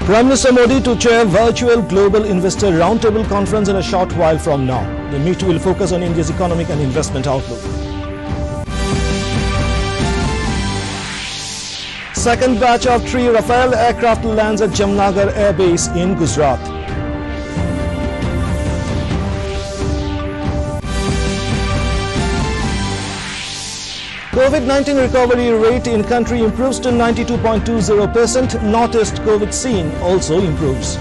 Prime Minister Modi to chair virtual Global Investor Roundtable Conference in a short while from now. The meet will focus on India's economic and investment outlook. Second batch of 3 Rafale aircraft lands at Jamnagar Air Base in Gujarat. COVID-19 recovery rate in country improves to 92.20%. Northeast COVID scene also improves.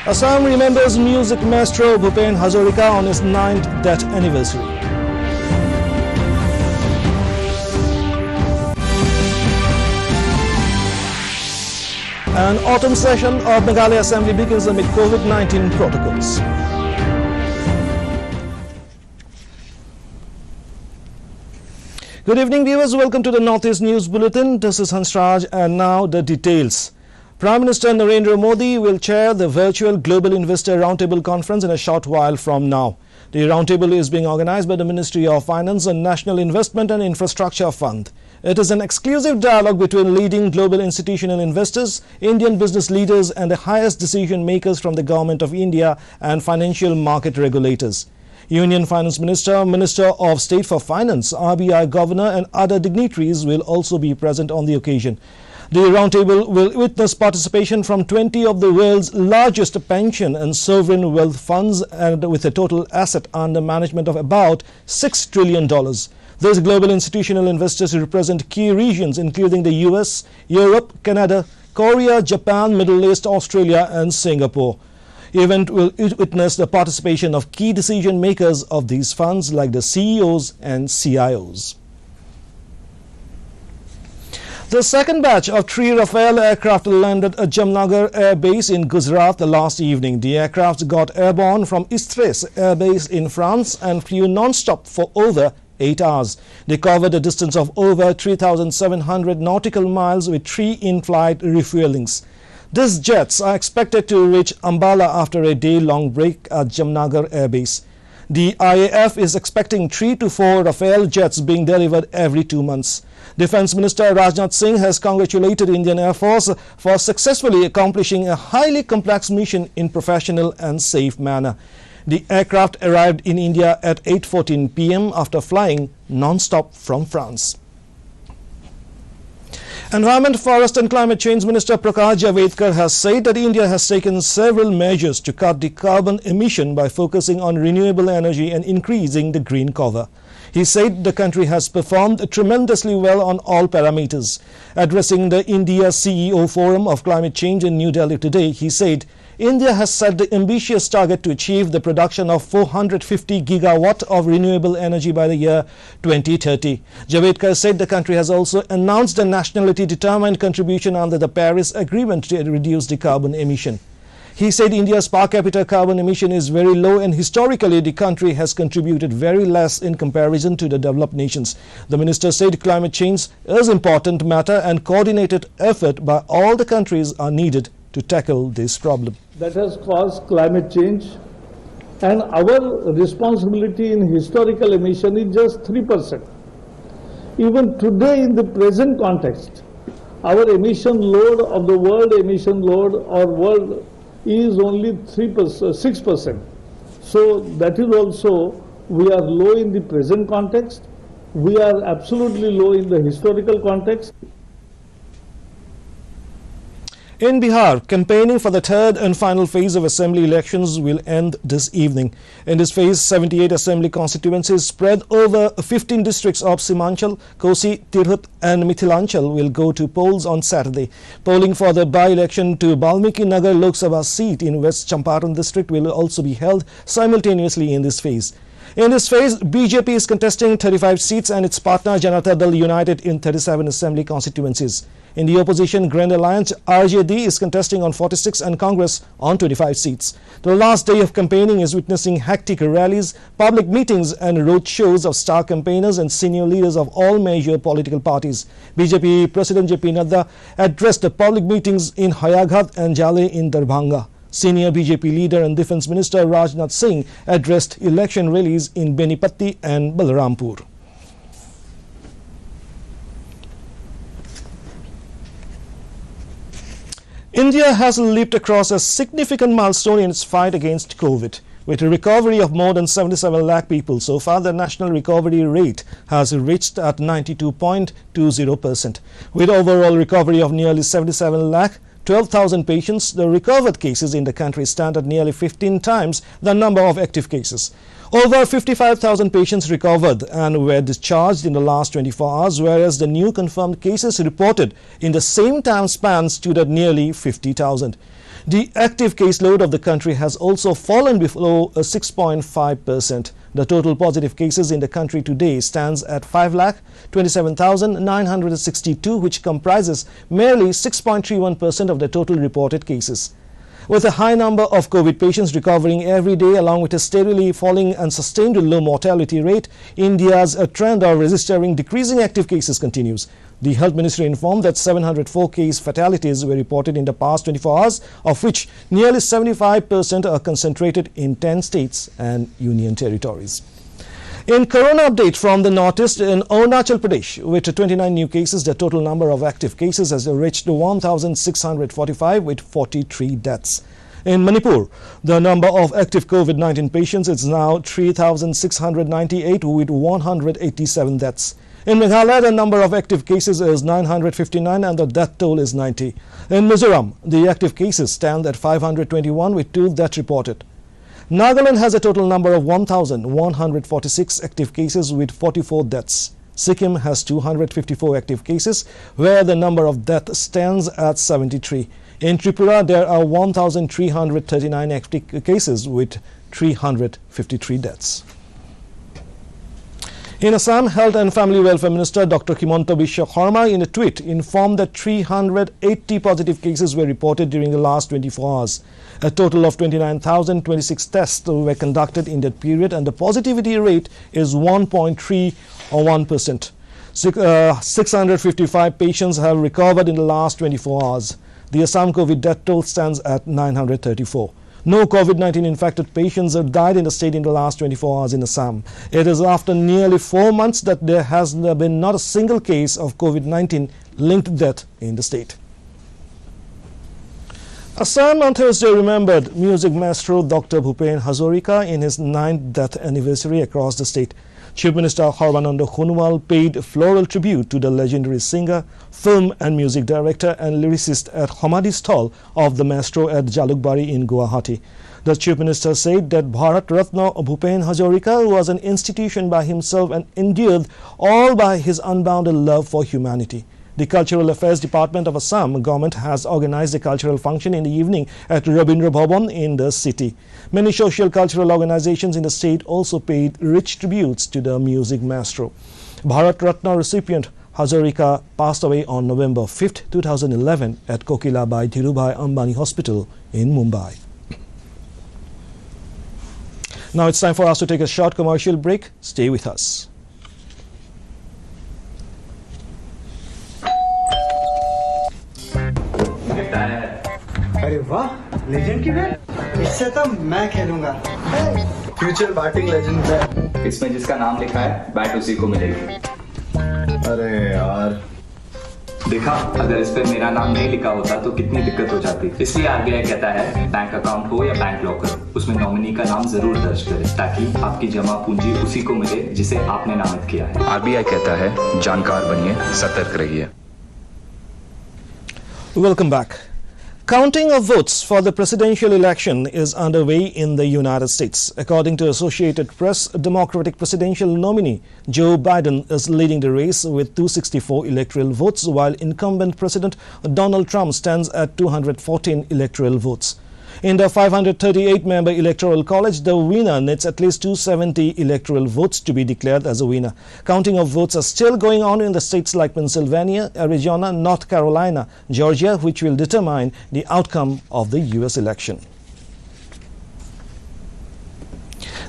Assam remembers music maestro Bhupen Hazarika on his 9th death anniversary. An autumn session of Meghalaya Assembly begins amid COVID-19 protocols. Good evening, viewers. Welcome to the Northeast News Bulletin. This is Hansraj, and now the details. Prime Minister Narendra Modi will chair the virtual Global Investor Roundtable Conference in a short while from now. The roundtable is being organized by the Ministry of Finance and National Investment and Infrastructure Fund. It is an exclusive dialogue between leading global institutional investors, Indian business leaders and the highest decision makers from the Government of India and financial market regulators. Union Finance Minister, Minister of State for Finance, RBI Governor and other dignitaries will also be present on the occasion. The roundtable will witness participation from 20 of the world's largest pension and sovereign wealth funds, and with a total asset under management of about $6 trillion. These global institutional investors represent key regions including the US, Europe, Canada, Korea, Japan, Middle East, Australia and Singapore. The event will witness the participation of key decision makers of these funds like the CEOs and CIOs. The second batch of 3 Rafale aircraft landed at Jamnagar Air Base in Gujarat last evening. The aircraft got airborne from Istres Air Base in France and flew non-stop for over 8 hours. They covered a distance of over 3,700 nautical miles with 3 in-flight refuelings. These jets are expected to reach Ambala after a day-long break at Jamnagar Air Base. The IAF is expecting 3 to 4 Rafale jets being delivered every 2 months. Defence Minister Rajnath Singh has congratulated Indian Air Force for successfully accomplishing a highly complex mission in professional and safe manner. The aircraft arrived in India at 8:14 p.m. after flying non-stop from France. Environment, Forest and Climate Change Minister Prakash Javadekar has said that India has taken several measures to cut the carbon emission by focusing on renewable energy and increasing the green cover. He said the country has performed tremendously well on all parameters. Addressing the India CEO Forum of Climate Change in New Delhi today, he said India has set the ambitious target to achieve the production of 450 gigawatt of renewable energy by the year 2030. Javadekar said the country has also announced a nationality-determined contribution under the Paris Agreement to reduce the carbon emission. He said India's per capita carbon emission is very low and historically the country has contributed very less in comparison to the developed nations. The minister said climate change is an important matter and coordinated effort by all the countries are needed to tackle this problem. That has caused climate change, and our responsibility in historical emission is just 3%. Even today in the present context, our emission load of the world emission load or world is only 6%. So that is also, we are low in the present context, we are absolutely low in the historical context. In Bihar, campaigning for the third and final phase of assembly elections will end this evening. In this phase, 78 assembly constituencies spread over 15 districts of Simanchal, Kosi, Tirhut and Mithilanchal will go to polls on Saturday. Polling for the by-election to Balmiki Nagar Lok Sabha seat in West Champaran district will also be held simultaneously in this phase. In this phase, BJP is contesting 35 seats and its partner Janata Dal United in 37 assembly constituencies. In the opposition Grand Alliance, RJD is contesting on 46 and Congress on 25 seats. The last day of campaigning is witnessing hectic rallies, public meetings and road shows of star campaigners and senior leaders of all major political parties. BJP President JP Nadda addressed the public meetings in Hayaghat and Jale in Darbhanga. Senior BJP leader and Defence Minister Rajnath Singh addressed election rallies in Benipatti and Balarampur. India has leaped across a significant milestone in its fight against COVID. With a recovery of more than 77 lakh people so far, the national recovery rate has reached at 92.20%. With overall recovery of nearly 77 lakh, 12,000 patients, the recovered cases in the country stand at nearly 15 times the number of active cases. Over 55,000 patients recovered and were discharged in the last 24 hours, whereas the new confirmed cases reported in the same time span stood at nearly 50,000. The active caseload of the country has also fallen below 6.5%. The total positive cases in the country today stands at 5,27,962, which comprises merely 6.31% of the total reported cases. With a high number of COVID patients recovering every day, along with a steadily falling and sustained low mortality rate, India's trend of registering decreasing active cases continues. The Health Ministry informed that 704 case fatalities were reported in the past 24 hours, of which nearly 75% are concentrated in 10 states and union territories. In Corona update from the Northeast, in Arunachal Pradesh, with 29 new cases, the total number of active cases has reached 1,645 with 43 deaths. In Manipur, the number of active COVID-19 patients is now 3,698 with 187 deaths. In Meghalaya, the number of active cases is 959 and the death toll is 90. In Mizoram, the active cases stand at 521 with 2 deaths reported. Nagaland has a total number of 1,146 active cases with 44 deaths. Sikkim has 254 active cases, where the number of deaths stands at 73. In Tripura, there are 1,339 active cases with 353 deaths. In Assam, Health and Family Welfare Minister Dr. Himanta Biswa Sharma in a tweet informed that 380 positive cases were reported during the last 24 hours. A total of 29,026 tests were conducted in that period and the positivity rate is 1.31%. 655 patients have recovered in the last 24 hours. The Assam COVID death toll stands at 934. No COVID-19 infected patients have died in the state in the last 24 hours in Assam. It is after nearly 4 months that there has been not a single case of COVID-19 linked death in the state. Assam on Thursday remembered music maestro Dr. Bhupen Hazarika in his 9th death anniversary across the state. Chief Minister Sarbananda Sonowal paid floral tribute to the legendary singer, film and music director and lyricist at Samadhi Sthal of the maestro at Jalukbari in Guwahati. The Chief Minister said that Bharat Ratna Bhupen Hazarika was an institution by himself and endured all by his unbounded love for humanity. The Cultural Affairs Department of Assam government has organized a cultural function in the evening at Rabindra Bhavan in the city. Many social cultural organizations in the state also paid rich tributes to the music maestro. Bharat Ratna recipient Hazarika passed away on November 5, 2011 at Kokilabai Dhirubhai Ambani Hospital in Mumbai. Now it's time for us to take a short commercial break. Stay with us. अरे वाह, legend की bat. इससे तो मैं खेलूंगा। Future batting legend है। इसमें जिसका नाम लिखा है, बैट उसी को मिलेगी। अरे यार, देखा, अगर इस पे मेरा नाम नहीं लिखा होता तो कितनी दिक्कत हो जाती। इसलिए आरबीआई कहता है, बैंक अकाउंट हो या बैंक लॉकर, उसमें नॉमिनी का नाम जरूर दर्ज करें, ताकि आपकी जमा पूंजी उसी को मिले जिसे आपने नामित किया है। आरबीआई कहता है, जानकार बनिए, सतर्क रहिए। Welcome back. Counting of votes for the presidential election is underway in the United States. According to Associated Press, Democratic presidential nominee Joe Biden is leading the race with 264 electoral votes, while incumbent President Donald Trump stands at 214 electoral votes. In the 538-member Electoral College, the winner needs at least 270 electoral votes to be declared as a winner. Counting of votes are still going on in the states like Pennsylvania, Arizona, North Carolina, Georgia, which will determine the outcome of the U.S. election.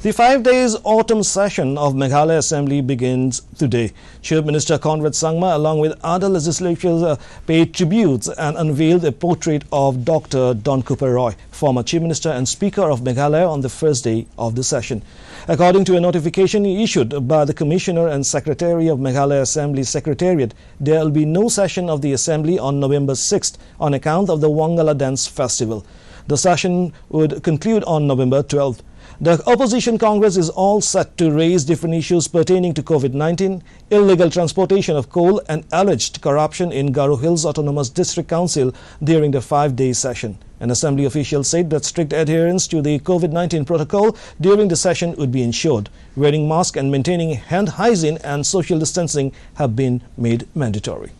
The 5 days autumn session of Meghalaya Assembly begins today. Chief Minister Conrad Sangma along with other legislators paid tributes and unveiled a portrait of Dr. Don Cooper Roy, former Chief Minister and Speaker of Meghalaya, on the first day of the session. According to a notification issued by the Commissioner and Secretary of Meghalaya Assembly Secretariat, there will be no session of the Assembly on November 6th on account of the Wangala Dance Festival. The session would conclude on November 12th. The Opposition Congress is all set to raise different issues pertaining to COVID-19, illegal transportation of coal and alleged corruption in Garo Hills Autonomous District Council during the 5-day session. An assembly official said that strict adherence to the COVID-19 protocol during the session would be ensured. Wearing masks and maintaining hand hygiene and social distancing have been made mandatory.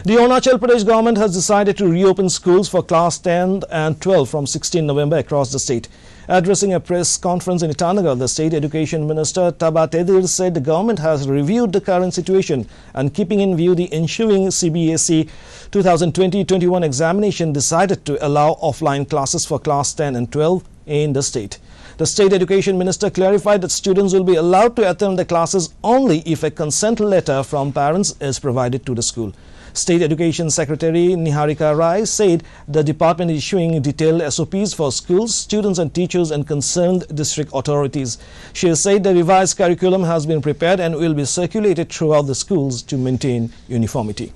The Arunachal Pradesh government has decided to reopen schools for class 10 and 12 from 16 November across the state. Addressing a press conference in Itanagar, the State Education Minister Taba Tedir said the government has reviewed the current situation and, keeping in view the ensuing CBSE 2020-21 examination, decided to allow offline classes for class 10 and 12 in the state. The State Education Minister clarified that students will be allowed to attend the classes only if a consent letter from parents is provided to the school. State Education Secretary Niharika Rai said the department is issuing detailed SOPs for schools, students and teachers and concerned district authorities. She has said the revised curriculum has been prepared and will be circulated throughout the schools to maintain uniformity.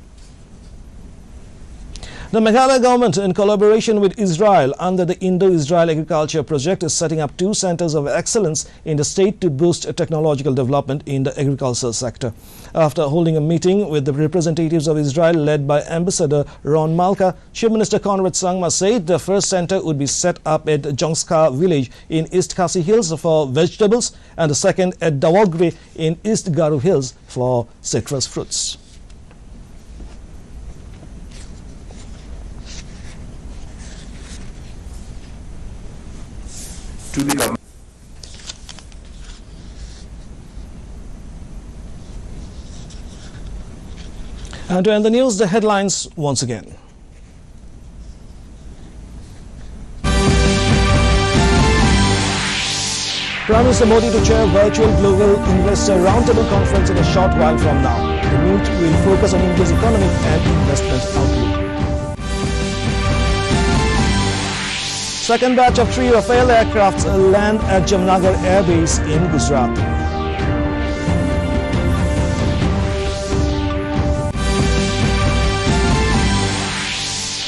The Meghalaya government, in collaboration with Israel under the Indo-Israel Agriculture Project, is setting up 2 centers of excellence in the state to boost technological development in the agricultural sector. After holding a meeting with the representatives of Israel led by Ambassador Ron Malka, Chief Minister Conrad Sangma said the first center would be set up at Jongska village in East Khasi Hills for vegetables and the second at Dawagwe in East Garo Hills for citrus fruits. To the government. And to end the news, the headlines once again. Prime Minister Modi to chair virtual global investor roundtable conference in a short while from now. The meet will focus on India's economic and investment outlook. Second batch of 3 Rafale aircrafts land at Jamnagar Air Base in Gujarat.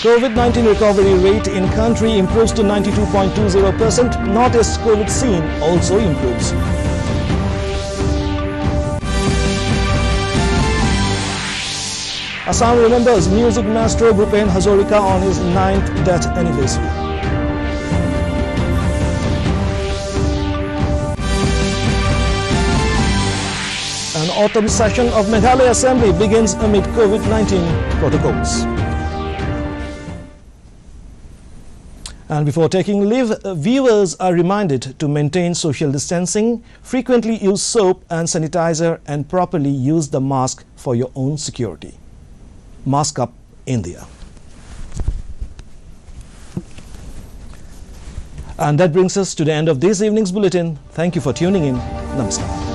COVID-19 recovery rate in country improves to 92.20%. Northeast COVID scene also improves. Assam remembers music maestro Bhupen Hazarika on his 9th death anniversary. An autumn session of Meghalaya Assembly begins amid COVID-19 protocols. And before taking leave, viewers are reminded to maintain social distancing, frequently use soap and sanitizer, and properly use the mask for your own security. Mask Up India. And that brings us to the end of this evening's bulletin. Thank you for tuning in. Namaskar.